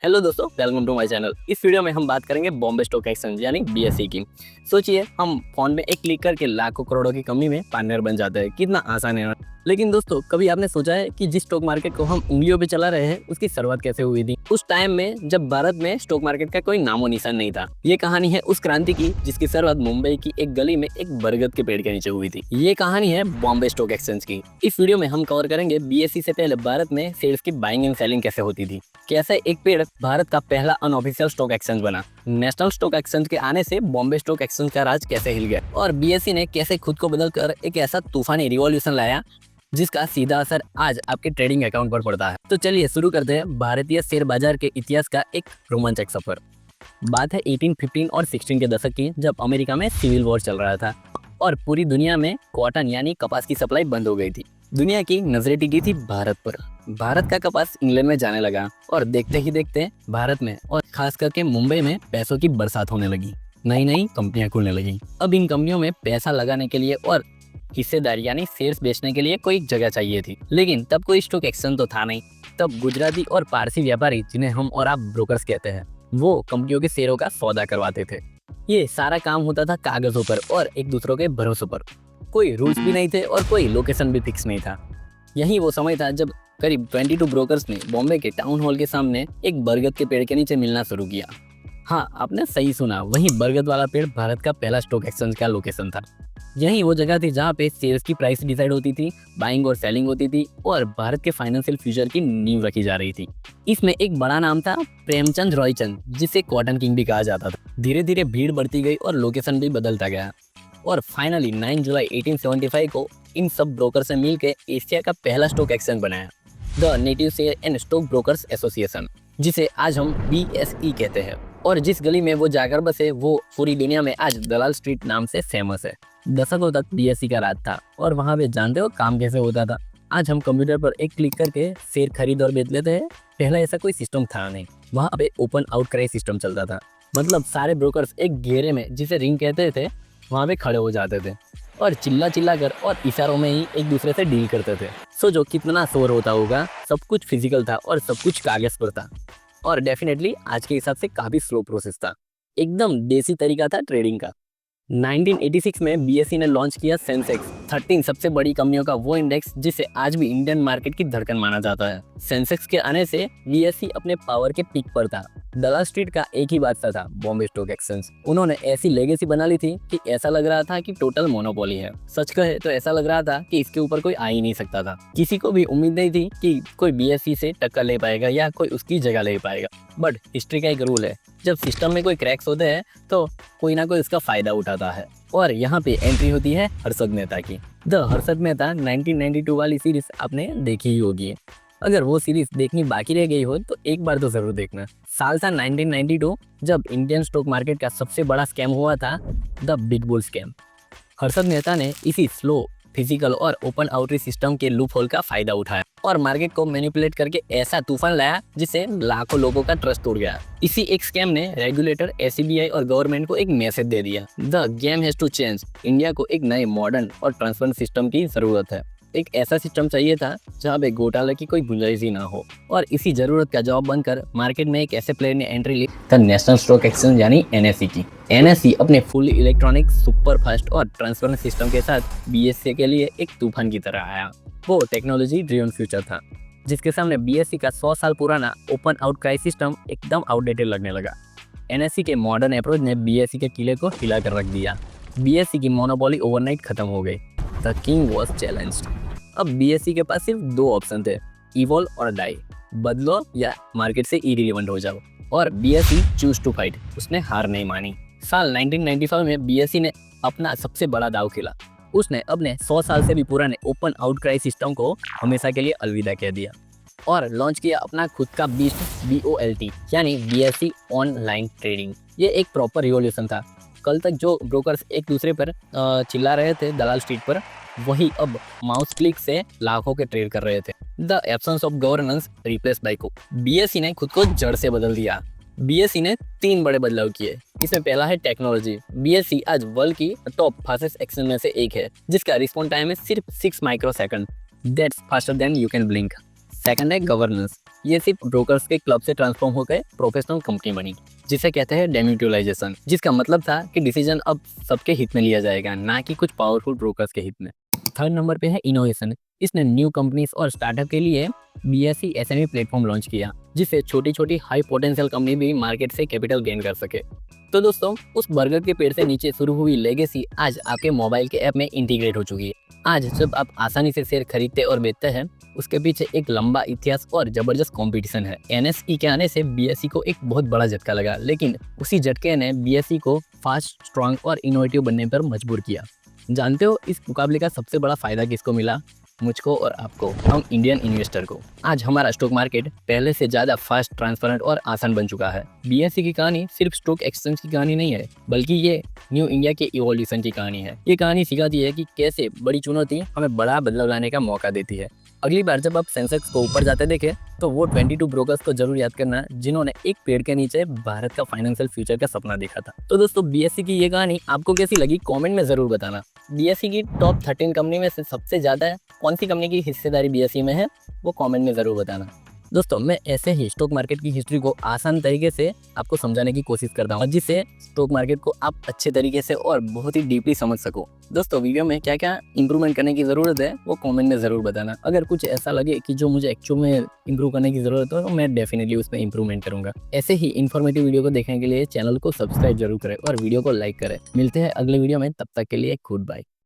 Hello दोस्तों, welcome to my channel. इस video में हम बात करेंगे बॉम्बे स्टॉक एक्सचेंज यानी बीएसई की। सोचिए, हम फोन में एक क्लिक करके लाखों करोड़ों की कंपनी में पार्टनर बन जाते हैं। कितना आसान है। लेकिन दोस्तों, कभी आपने सोचा है कि जिस स्टॉक मार्केट को हम उंगलियों पे चला रहे हैं उसकी शुरुआत कैसे हुई थी? उस टाइम में जब भारत में स्टॉक मार्केट का कोई नामो निशान नहीं था। ये कहानी है उस क्रांति की जिसकी शुरुआत मुंबई की एक गली में एक बरगद के पेड़ के नीचे हुई थी। ये कहानी है बॉम्बे स्टॉक एक्सचेंज की। इस वीडियो में हम कवर करेंगे बीएसई से पहले भारत में शेयर्स की बाइंग एंड सेलिंग कैसे होती थी, कैसे एक पेड़ भारत का पहला अनऑफिशियल स्टॉक एक्सचेंज बना, नेशनल स्टॉक एक्सचेंज के आने से बॉम्बे स्टॉक एक्सचेंज का राज कैसे हिल गया, और बीएसई ने कैसे खुद को बदलकर एक ऐसा तूफानी रिवॉल्यूशन लाया जिसका सीधा असर आज आपके ट्रेडिंग अकाउंट पर पड़ता है। तो चलिए शुरू करते हैं भारतीय शेयर बाजार के इतिहास का एक रोमांचक सफर। बात है 1815 और 16 के दशक की, जब अमेरिका में सिविल वॉर चल रहा था और पूरी दुनिया में कॉटन यानी कपास की सप्लाई बंद हो गई थी। दुनिया की नजरें टिकी थी भारत पर। भारत का कपास इंग्लैंड में जाने लगा और देखते ही देखते भारत में और खास करके मुंबई में पैसों की बरसात होने लगी। नई नई कंपनियां खुलने लगी। अब इन कंपनियों में पैसा लगाने के लिए और हिस्सेदारी यानी शेयर्स बेचने के लिए कोई जगह चाहिए थी, लेकिन तब कोई स्टॉक एक्सचेंज तो था नहीं। तब गुजराती और पारसी व्यापारी, जिन्हें हम और आप ब्रोकर्स कहते हैं, वो कंपनियों के शेयरों का सौदा करवाते थे। ये सारा काम होता था कागजों पर और एक दूसरों के भरोसे पर। कोई रूल्स भी नहीं थे और कोई लोकेशन भी फिक्स नहीं था। यही वो समय था जब करीब 22 ब्रोकर्स ने बॉम्बे के टाउन हॉल के सामने एक बरगद के पेड़ के नीचे मिलना शुरू किया। हाँ, आपने सही सुना, वही बरगद वाला पेड़ भारत का पहला स्टॉक एक्सचेंज का लोकेशन था। यही वो जगह थी जहाँ पे शेयर्स की प्राइस डिसाइड होती थी, बाइंग और सेलिंग होती थी और भारत के फाइनेंशियल फ्यूचर की नींव रखी जा रही थी। इसमें एक बड़ा नाम था प्रेमचंद रॉयचंद, जिसे कॉटन किंग भी कहा जाता था। धीरे धीरे भीड़ बढ़ती गई और लोकेशन भी बदलता गया और फाइनली 9 जुलाई 1875 को इन सब ब्रोकर से मिलकर एशिया का पहला स्टॉक एक्सचेंज बनाया, the native share and stock brokers association, जिसे आज हम BSE कहते हैं। और जिस गली में वो जाकर बसे वो पूरी दुनिया में आज दलाल स्ट्रीट नाम से फेमस है। दशकों तक BSE का राज था और वहाँ पे जानते हो काम कैसे होता था? आज हम कंप्यूटर पर एक क्लिक करके शेयर खरीद और बेच लेते हैं। पहला ऐसा कोई सिस्टम था नहीं। वहाँ पे ओपन आउट क्राई सिस्टम चलता था। मतलब सारे ब्रोकर्स एक घेरे में, जिसे रिंग कहते थे, वहाँ पे खड़े हो जाते थे और चिल्ला चिल्ला कर और इशारों में ही एक दूसरे से डील करते थे। सोचो कितना शोर होता होगा। सब कुछ फिजिकल था और सब कुछ कागज पर था और डेफिनेटली आज के हिसाब से काफी स्लो प्रोसेस था। एकदम देसी तरीका था ट्रेडिंग का। 1986 में BSE ने लॉन्च किया सेंसेक्स, 13 सबसे बड़ी कंपनियों का वो इंडेक्स जिसे आज भी इंडियन मार्केट की धड़कन माना जाता है। सेंसेक्स के आने से BSE अपने पावर के पीक पर था। दलाल स्ट्रीट का एक ही बादशाह था, बॉम्बे स्टॉक एक्सचेंज। उन्होंने ऐसी लेगेसी बना ली थी कि ऐसा लग रहा था कि टोटल मोनोपोली है। सच कहे तो ऐसा लग रहा था कि इसके ऊपर कोई आ ही नहीं सकता था। किसी को भी उम्मीद नहीं थी कि कोई BSE से टक्कर ले पाएगा या कोई उसकी जगह ले पाएगा। बट हिस्ट्री का एक रूल है, जब सिस्टम में कोई क्रैक्स होते हैं तो कोई ना कोई उसका फायदा उठाता है। और यहाँ पे एंट्री होती है हर्षद मेहता की। द हर्षद मेहता 1992 वाली सीरीज आपने देखी ही होगी। अगर वो सीरीज देखनी बाकी रह गई हो तो एक बार तो जरूर देखना। साल था 1992, जब इंडियन स्टॉक मार्केट का सबसे बड़ा स्कैम हुआ था, the big bull scam. Harshad Mehta ने इसी स्लो, फिजिकल और ओपन आउटरी सिस्टम के लूप होल का फायदा उठाया और मार्केट को मैनिपुलेट करके ऐसा तूफान लाया जिससे लाखों लोगों का ट्रस्ट टूट गया। इसी एक स्कैम ने रेगुलेटर, SCBI और गवर्नमेंट को एक मैसेज दे दिया, the game has to change. India को एक नए मॉडर्न और ट्रांसपेरेंट सिस्टम की जरूरत है। एक ऐसा सिस्टम चाहिए था जहाँ पे घोटाले की कोई गुंजाइश ही ना हो। और इसी जरूरत का जवाब बनकर मार्केट में एक ऐसे प्लेयर ने एंट्री ली, द नेशनल स्टॉक एक्सचेंज यानी NSE की। NSE अपने फुली इलेक्ट्रॉनिक, सुपर फास्ट और ट्रांसपेरेंट सिस्टम के साथ BSE के लिए एक तूफान की तरह आया। वो टेक्नोलॉजी ड्रिवन फ्यूचर था जिसके सामने BSE का 100 साल पुराना ओपन आउट क्राई सिस्टम एकदम आउटडेटेड लगने लगा। NSE के मॉडर्न अप्रोच ने BSE के किले को हिला कर रख दिया। BSE की मोनोपोली ओवरनाइट खत्म हो गई। The king was challenged. अब BSE के पास सिर्फ 2 ऑप्शन थे, इवॉल्व और डाई, बदलो या मार्केट से इरिलेवेंट हो जाओ। और BSE चूज टू फाइट, उसने हार नहीं मानी। साल 1995 में BSE ने अपना सबसे बड़ा दाव खेला। उसने अपने 100 साल से भी पुराने ओपन आउट क्राई सिस्टम को हमेशा के लिए अलविदा कह दिया और लॉन्च किया अपना खुद का बीस्ट, BOLT यानी BSE ऑनलाइन ट्रेडिंग। ये एक प्रॉपर रिवॉल्यूशन था। कल तक जो ब्रोकर्स एक दूसरे पर चिल्ला रहे थे दलाल स्ट्रीट पर, वही अब माउस क्लिक से लाखों के ट्रेड कर रहे थे। The absence of governance replace by को। BSE ने खुद को जड़ से बदल दिया। BSE ने 3 बड़े बदलाव किए। इसमें पहला है टेक्नोलॉजी। BSE आज वर्ल्ड की टॉप फास्टेस्ट एक्सचेंज में से एक है, जिसका रिस्पॉन्स टाइम है सिर्फ 6 micro second. That's faster than you can blink. Second है गवर्नेंस। ये सिर्फ ब्रोकर्स के क्लब से ट्रांसफॉर्म होकर प्रोफेशनल कंपनी बनी, जिसे कहते हैं डेम्यूटुलाइजेशन, जिसका मतलब था कि डिसीजन अब सबके हित में लिया जाएगा, ना कि कुछ पावरफुल ब्रोकर्स के हित में। थर्ड नंबर पे है इनोवेशन। इसने न्यू कंपनीज और स्टार्टअप के लिए बीएसई एसएमई प्लेटफॉर्म लॉन्च किया, जिससे छोटी छोटी हाई पोटेंशियल कंपनी भी मार्केट से कैपिटल गेन कर सके। तो दोस्तों, उस बर्गर के पेड़ से नीचे शुरू हुई लेगेसी आज आपके मोबाइल के ऐप में इंटीग्रेट हो चुकी है। आज जब आप आसानी से शेयर खरीदते और बेचते हैं, उसके पीछे एक लंबा इतिहास और जबरदस्त कंपटीशन है। एनएसई के आने से बीएसई को एक बहुत बड़ा झटका लगा, लेकिन उसी झटके ने बीएसई को फास्ट, स्ट्रांग और इनोवेटिव बनने पर मजबूर किया। जानते हो इस मुकाबले का सबसे बड़ा फायदा किसको मिला? मुझको और आपको, हम इंडियन इन्वेस्टर को। आज हमारा स्टॉक मार्केट पहले से ज़्यादा फास्ट, ट्रांसपेरेंट और आसान बन चुका है। बीएसई की कहानी सिर्फ स्टॉक एक्सचेंज की कहानी नहीं है, बल्कि ये न्यू इंडिया के इवोल्यूशन की कहानी है। ये कहानी सिखाती है कि कैसे बड़ी चुनौती हमें बड़ा बदलाव लाने का मौका देती है। अगली बार जब आप सेंसेक्स को ऊपर जाते देखें, तो वो 22 ब्रोकर्स को जरूर याद करना, जिन्होंने एक पेड़ के नीचे भारत का फाइनेंशियल फ्यूचर का सपना देखा था। तो दोस्तों, बीएसई की ये कहानी आपको कैसी लगी, कमेंट में जरूर बताना। बीएसई की टॉप 13 कंपनी में से सबसे ज़्यादा कौन सी कंपनी की हिस्सेदारी बीएसई में है, वो कमेंट में ज़रूर बताना। दोस्तों, मैं ऐसे ही स्टॉक मार्केट की हिस्ट्री को आसान तरीके से आपको समझाने की कोशिश करता हूँ, जिससे स्टॉक मार्केट को आप अच्छे तरीके से और बहुत ही डीपली समझ सको। दोस्तों, वीडियो में क्या क्या इंप्रूवमेंट करने की ज़रूरत है, वो कमेंट में ज़रूर बताना। अगर कुछ ऐसा लगे कि जो मुझे एक्चुअल में इंप्रूव करने की ज़रूरत हो, तो मैं डेफिनेटली उसमें इंप्रूवमेंट करूँगा। ऐसे ही इन्फॉर्मेटिव वीडियो को देखने के लिए चैनल को सब्सक्राइब जरूर करें और वीडियो को लाइक करें। मिलते हैं अगले वीडियो में, तब तक के लिए गुड बाय।